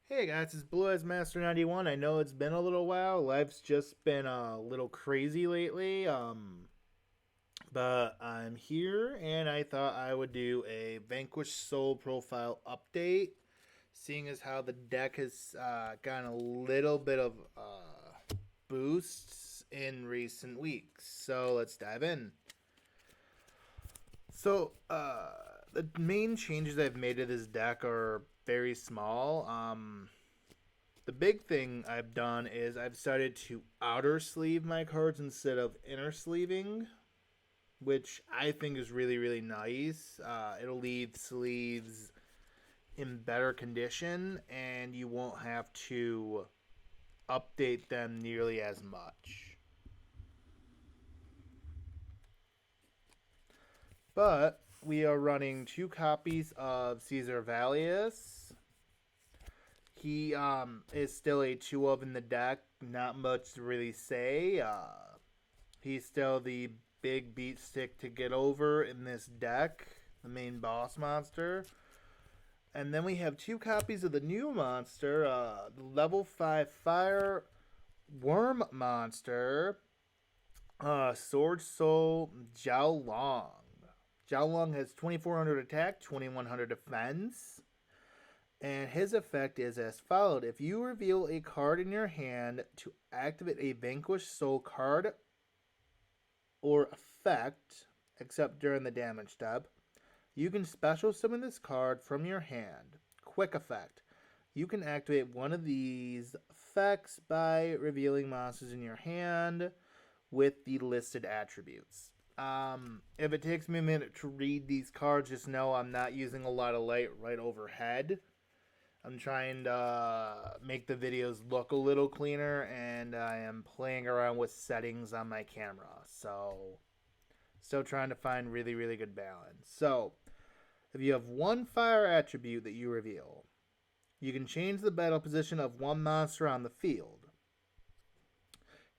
Hey guys, it's Blue Eyes Master 91. I know it's been a little while. Life's just been a little crazy lately. But I'm here and I thought I would do a Vanquish Soul profile update, seeing as how the deck has gotten a little bit of boosts in recent weeks. So let's dive in. The main changes I've made to this deck are very small. The big thing I've done is I've started to outer sleeve my cards instead of inner sleeving, which I think is really, really nice. It'll leave sleeves in better condition, and you won't have to update them nearly as much. But we are running two copies of Caesar Valius. He is still a 2 of in the deck. Not much to really say. He's still the big beat stick to get over in this deck, the main boss monster. And then we have two copies of the new monster, the level 5 fire worm monster, Sword Soul Jiao Long. Jiao Long has 2400 attack, 2100 defense. And his effect is as followed. If you reveal a card in your hand to activate a Vanquish Soul card or effect, except during the damage step, you can special summon this card from your hand. Quick effect. You can activate one of these effects by revealing monsters in your hand with the listed attributes. If it takes me a minute to read these cards, just know I'm not using a lot of light right overhead. I'm trying to make the videos look a little cleaner, and I am playing around with settings on my camera. So, still trying to find really, really good balance. So, if you have one fire attribute that you reveal, you can change the battle position of one monster on the field.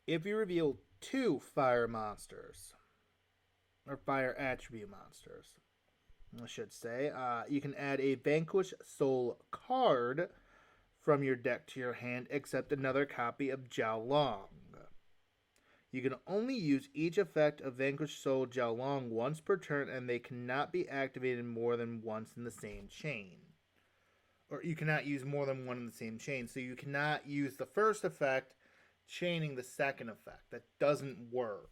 If you reveal two fire monsters, or fire attribute monsters, I should say, you can add a Vanquish Soul card from your deck to your hand, except another copy of Jiao Long. You can only use each effect of Vanquish Soul Jiao Long once per turn, and they cannot be activated more than once in the same chain. Or you cannot use more than one in the same chain. So you cannot use the first effect chaining the second effect. That doesn't work.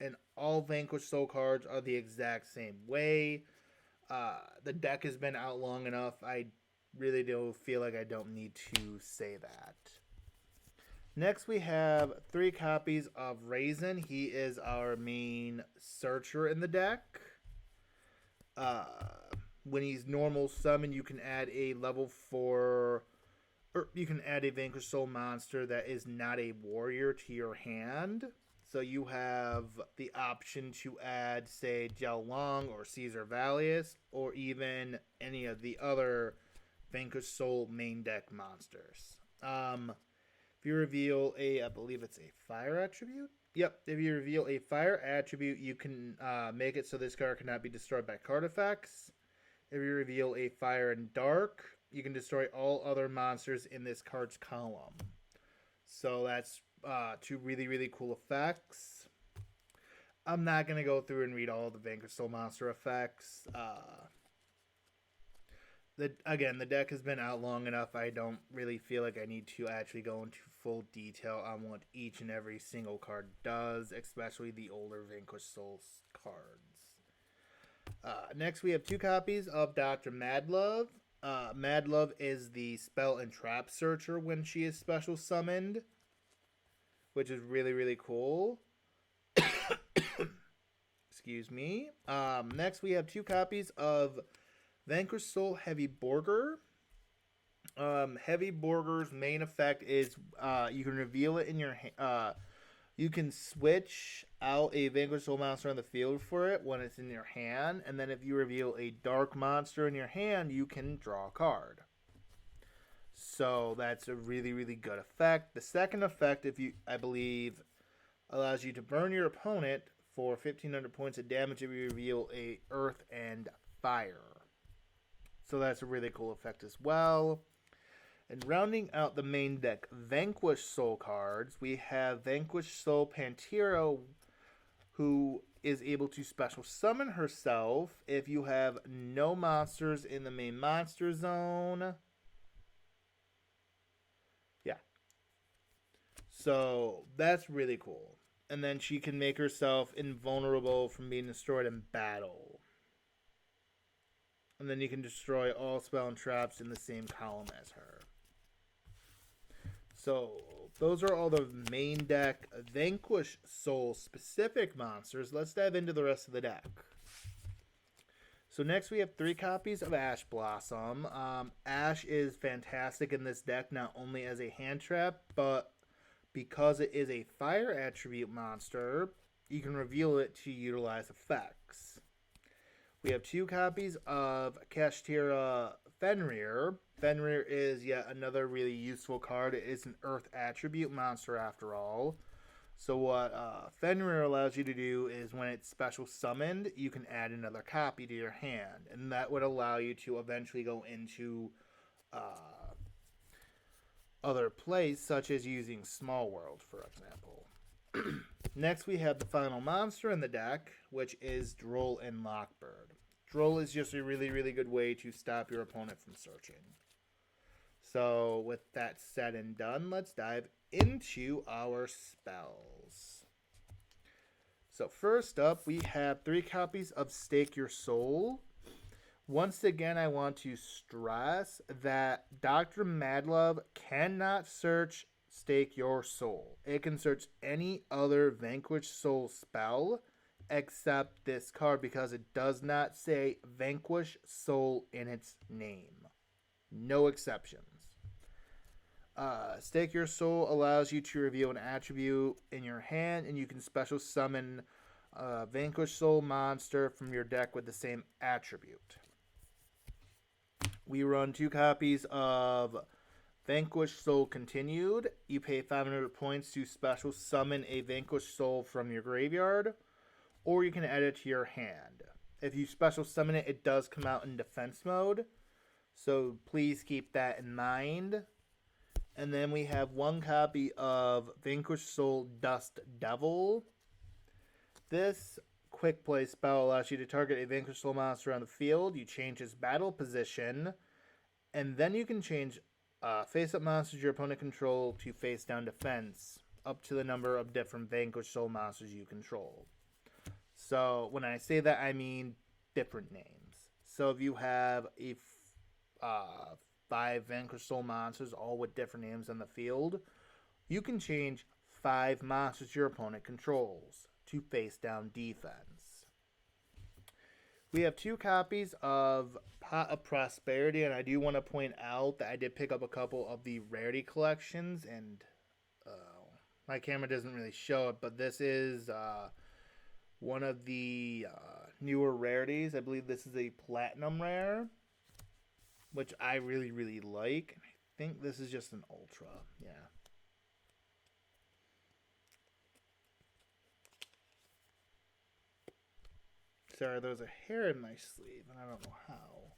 And all Vanquish Soul cards are the exact same way. The deck has been out long enough. I really do feel like I don't need to say that. Next, we have three copies of Raisin. He is our main searcher in the deck. Uh, when he's normal summon, you can add a level 4, or you can add a Vanquish Soul monster that is not a warrior to your hand. So you have the option to add, say, Jiao Long or Caesar Valius, or even any of the other Vanquish Soul main deck monsters. If you reveal I believe it's a fire attribute. Yep, if you reveal a fire attribute, you can make it so this card cannot be destroyed by card effects. If you reveal a fire and dark, you can destroy all other monsters in this card's column. So that's two really, really cool effects. I'm not going to go through and read all the Vanquish Soul monster effects. The deck has been out long enough. I don't really feel like I need to actually go into full detail on what each and every single card does, especially the older Vanquish Souls cards. Next, we have two copies of Dr. Madlove. Madlove is the spell and trap searcher when she is special summoned, which is really, really cool. Excuse me. Next, we have two copies of Vanquish Soul Heavy Borger. Heavy Borger's main effect is you can reveal it in your you can switch out a Vanquish Soul monster on the field for it when it's in your hand, and then if you reveal a dark monster in your hand, you can draw a card. So that's a really, really good effect. The second effect, I believe, allows you to burn your opponent for 1,500 points of damage if you reveal a earth and fire. So that's a really cool effect as well. And rounding out the main deck Vanquish Soul cards, we have Vanquish Soul Pantera, who is able to special summon herself if you have no monsters in the main monster zone. Yeah. So that's really cool. And then she can make herself invulnerable from being destroyed in battle. And then you can destroy all spell and traps in the same column as her. So those are all the main deck Vanquish Soul specific monsters. Let's dive into the rest of the deck. So next we have 3 copies of Ash Blossom. Ash is fantastic in this deck, not only as a hand trap, but because it is a fire attribute monster, you can reveal it to utilize effects. We have 2 copies of Kashtira Fenrir. Fenrir is yet another really useful card. It is an earth attribute monster after all. So what Fenrir allows you to do is when it's special summoned, you can add another copy to your hand. And that would allow you to eventually go into other plays, such as using Small World, for example. Next, we have the final monster in the deck, which is Droll and Lockbird. Droll is just a really, really good way to stop your opponent from searching. So, with that said and done, let's dive into our spells. So, first up, we have 3 copies of Stake Your Soul. Once again, I want to stress that Dr. Madlove cannot search Stake Your Soul. It can search any other Vanquish Soul spell except this card because it does not say Vanquish Soul in its name. No exceptions. Stake Your Soul allows you to reveal an attribute in your hand, and you can special summon a Vanquish Soul monster from your deck with the same attribute. We run 2 copies of Vanquish Soul Continued. You pay 500 points to special summon a Vanquish Soul from your graveyard, or you can add it to your hand. If you special summon it, it does come out in defense mode, so please keep that in mind. And then we have 1 copy of Vanquish Soul Dust Devil. This quick play spell allows you to target a Vanquish Soul monster on the field. You change its battle position, and then you can change face-up monsters your opponent control to face-down defense, up to the number of different Vanquish Soul monsters you control. So when I say that, I mean different names. So if you have a 5 Vanquish Soul monsters, all with different names on the field, you can change 5 monsters your opponent controls to face-down defense. We have 2 copies of Pot of Prosperity, and I do want to point out that I did pick up a couple of the rarity collections, and my camera doesn't really show it, but this is one of the newer rarities. I believe this is a platinum rare, which I really, really like. I think this is just an ultra, yeah. Sorry, there's a hair in my sleeve, and I don't know how.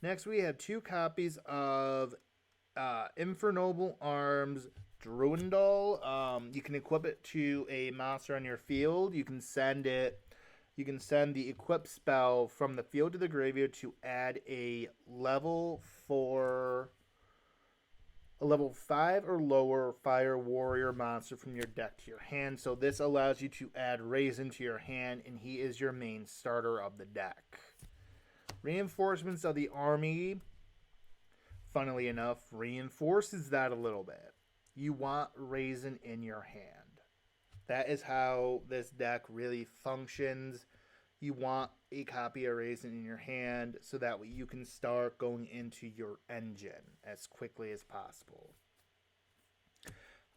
Next, we have 2 copies of Infernoble Arms Druindal. You can equip it to a monster on your field. You can send the equip spell from the field to the graveyard to add a level 5 or lower Fire Warrior monster from your deck to your hand. So this allows you to add Raisin to your hand, and he is your main starter of the deck. Reinforcements of the army, funnily enough, reinforces that a little bit. You want Raisin in your hand. That is how this deck really functions. You want a copy of Raisin in your hand so that way you can start going into your engine as quickly as possible.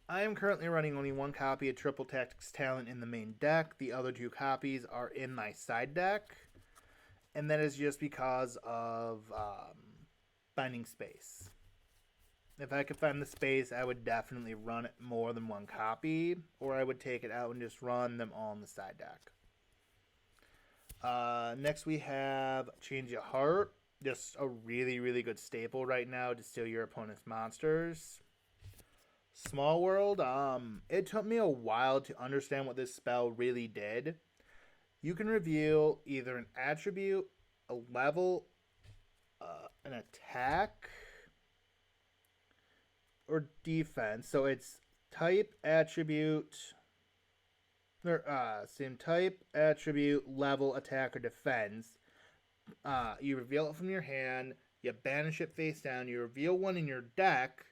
I am currently running only 1 copy of Triple Tactics Talent in the main deck. The other 2 copies are in my side deck. And that is just because of finding space. If I could find the space, I would definitely run it more than 1 copy, or I would take it out and just run them all in the side deck. Next we have Change of Heart. just a really, really good staple right now to steal your opponent's monsters. Small World, it took me a while to understand what this spell really did. You can reveal either an attribute, a level, an attack, or defense. So it's type, attribute, or same type, attribute, level, attack, or defense. You reveal it from your hand. You banish it face down. You reveal one in your deck.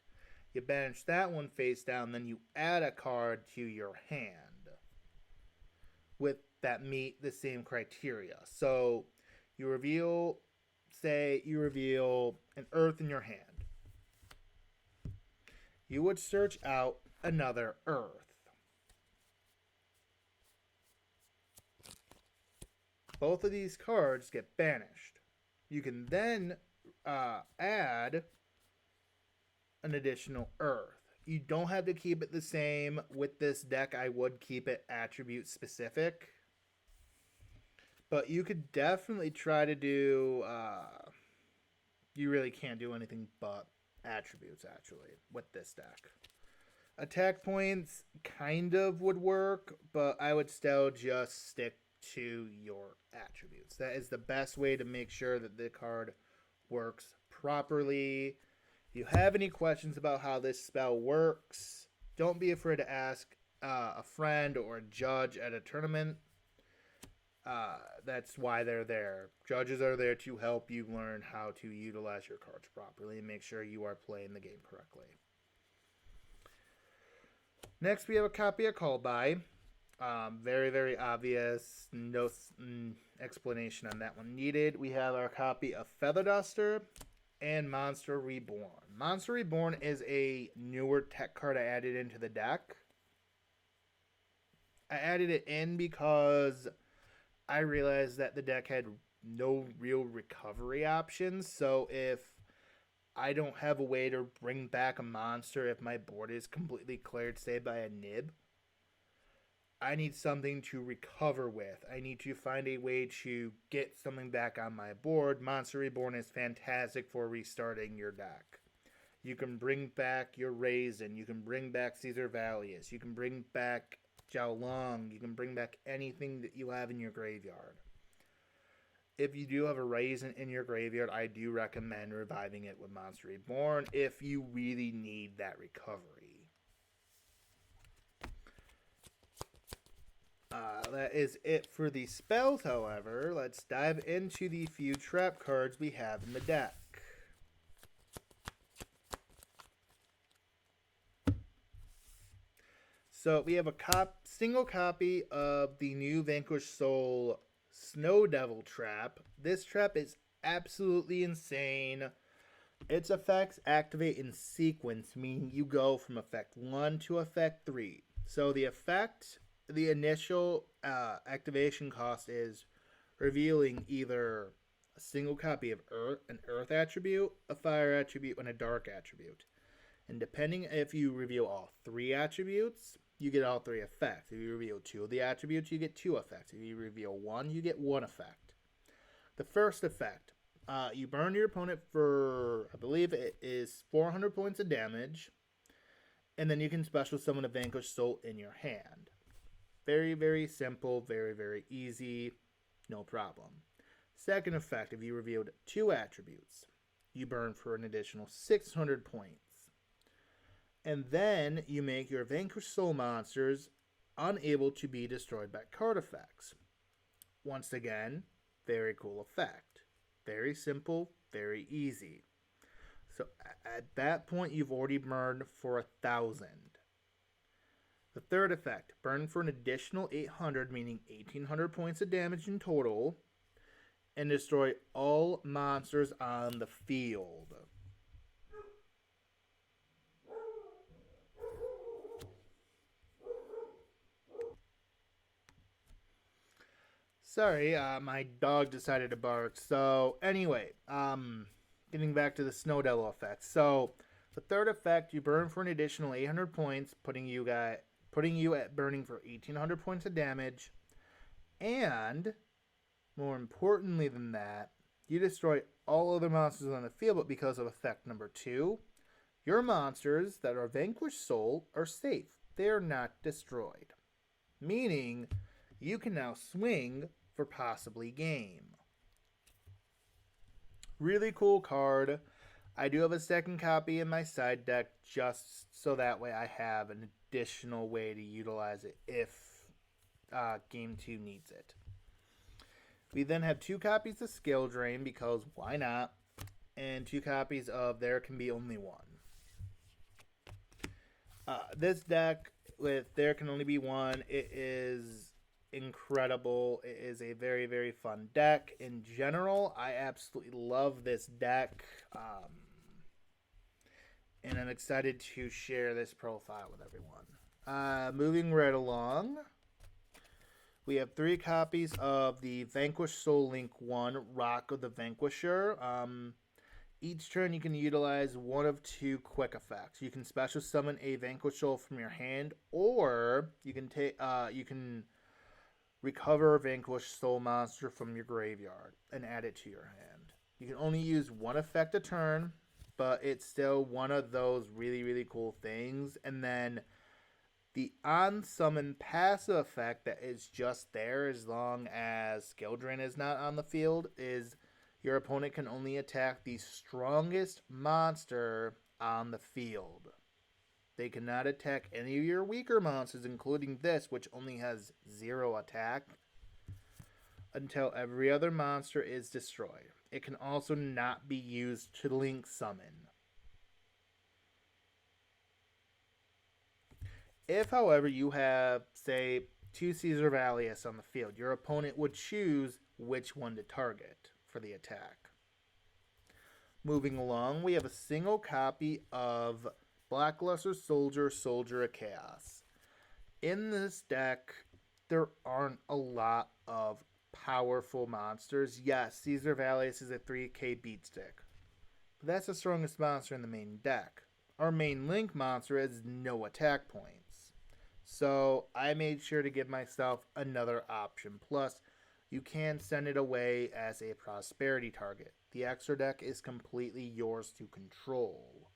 You banish that one face down. Then you add a card to your hand with that meet the same criteria. So you reveal, say, you reveal an earth in your hand. You would search out another earth. Both of these cards get banished. You can then add an additional earth. You don't have to keep it the same. With this deck, I would keep it attribute specific. But you could definitely try to do... you really can't do anything but attributes, actually, with this deck. Attack points kind of would work, but I would still just stick to your attributes. That is the best way to make sure that the card works properly. If you have any questions about how this spell works, don't be afraid to ask a friend or a judge at a tournament. That's why they're there. Judges are there to help you learn how to utilize your cards properly and make sure you are playing the game correctly. Next, we have a copy of Call By. Very, very obvious. No explanation on that one needed. We have our copy of Feather Duster and Monster Reborn. Monster Reborn is a newer tech card I added into the deck. I added it in because I realized that the deck had no real recovery options. So if I don't have a way to bring back a monster if my board is completely cleared, say, by a nib, I need something to recover with. I need to find a way to get something back on my board. Monster Reborn is fantastic for restarting your deck. You can bring back your Raisin. You can bring back Caesar Valius. You can bring back Jiao Long. You can bring back anything that you have in your graveyard. If you do have a Raisin in your graveyard, I do recommend reviving it with Monster Reborn if you really need that recovery. That is it for the spells, however. Let's dive into the few trap cards we have in the deck. So we have a single copy of the new Vanquish Soul Snow Devil trap. This trap is absolutely insane. Its effects activate in sequence, meaning you go from effect 1 to effect 3. So the initial activation cost is revealing either a single copy of an earth attribute, a fire attribute, and a dark attribute. And depending if you reveal all 3 attributes, you get all 3 effects. If you reveal 2 of the attributes, you get 2 effects. If you reveal 1, you get 1 effect. The first effect, you burn your opponent for, I believe it is 400 points of damage, and then you can special summon a Vanquish Soul in your hand. Very, very simple, very, very easy, no problem. Second effect, if you revealed 2 attributes, you burn for an additional 600 points. And then you make your Vanquish Soul monsters unable to be destroyed by card effects. Once again, very cool effect. Very simple, very easy. So at that point, you've already burned for 1,000. The third effect, burn for an additional 800, meaning 1,800 points of damage in total, and destroy all monsters on the field. Sorry, my dog decided to bark. So anyway, getting back to the Snow Devil effect. So the third effect, you burn for an additional 800 points, putting you at burning for 1,800 points of damage. And more importantly than that, You destroy all other monsters on the field, but because of effect number 2, your monsters that are Vanquish Soul are safe. They are not destroyed. Meaning, you can now swing for possibly game. Really cool card. I do have a second copy in my side deck just so that way I have an additional way to utilize it if Game 2 needs it. We then have 2 copies of Skill Drain because why not? And 2 copies of There Can Be Only One. This deck with There Can Only Be One, it is incredible. It is a very, very fun deck. In general, I absolutely love this deck. And I'm excited to share this profile with everyone. Moving right along, we have 3 copies of the Vanquish Soul Link 1 Rock of the Vanquisher. Each turn you can utilize one of 2 quick effects. You can special summon a Vanquish Soul from your hand, or you can recover a Vanquish Soul monster from your graveyard and add it to your hand. You can only use 1 effect a turn, but it's still one of those really, really cool things. And then the on-summon passive effect that is just there as long as Skill Drain is not on the field is your opponent can only attack the strongest monster on the field. They cannot attack any of your weaker monsters, including this, which only has 0 attack, until every other monster is destroyed. It can also not be used to link summon. If, however, you have, say, 2 Caesar Valius on the field, your opponent would choose which one to target for the attack. Moving along, we have a single copy of Blackluster Soldier, Soldier of Chaos. In this deck, there aren't a lot of powerful monsters. Yes, Caesar Valius is a 3k beatstick, but that's the strongest monster in the main deck. Our main link monster has no attack points, so I made sure to give myself another option. Plus, you can send it away as a prosperity target. The extra deck is completely yours to control.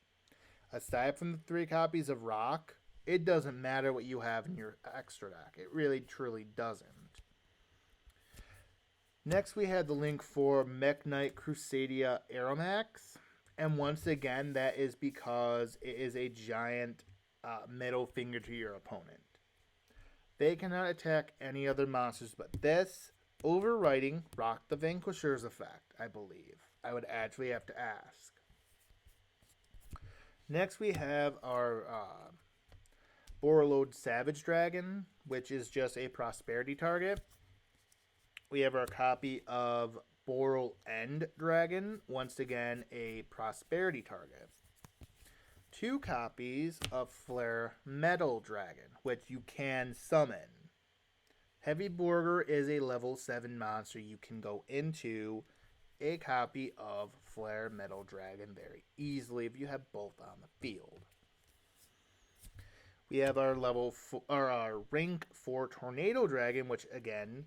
Aside from the 3 copies of Rock, it doesn't matter what you have in your extra deck. It really, truly doesn't. Next, we have the link for Mech Knight Crusadia Aeromax. And once again, that is because it is a giant middle finger to your opponent. They cannot attack any other monsters but this, overriding Rock the Vanquisher's effect, I believe. I would actually have to ask. Next, we have our Borreload Savage Dragon, which is just a prosperity target. We have our copy of Boral End Dragon, once again a prosperity target. 2 copies of Flare Metal Dragon, which you can summon. Heavy Burger is a level 7 monster. You can go into a copy of Flare Metal Dragon very easily if you have both on the field. We have our our rank 4 Tornado Dragon, which again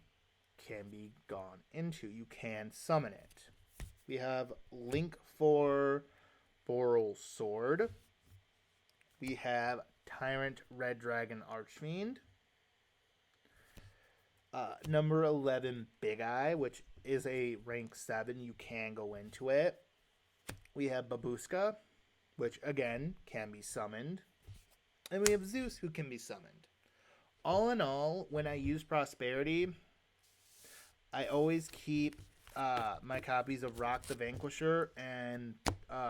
can be gone into. You can summon it. We have Link 4 Boral Sword. We have Tyrant Red Dragon Archfiend. Number 11 Big Eye, which is a rank 7. You can go into it. We have Babushka, which again can be summoned. And we have Zeus, who can be summoned. All in all, when I use Prosperity, I always keep my copies of Rock the Vanquisher and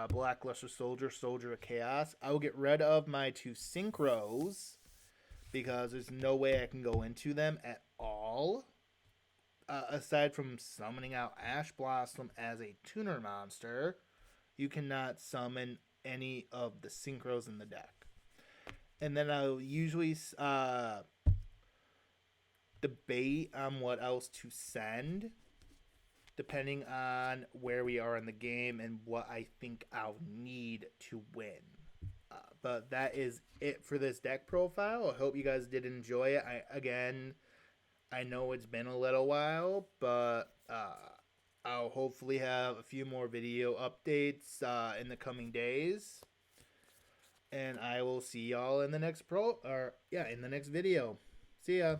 Blackluster Soldier, Soldier of Chaos. I will get rid of my 2 Synchros because there's no way I can go into them at all. Aside from summoning out Ash Blossom as a tuner monster, you cannot summon any of the Synchros in the deck. And then I'll usually debate on what else to send, depending on where we are in the game and what I think I'll need to win. But that is it for this deck profile. I hope you guys did enjoy it. I know it's been a little while, but I'll hopefully have a few more video updates in the coming days. And I will see y'all in the next in the next video. See ya.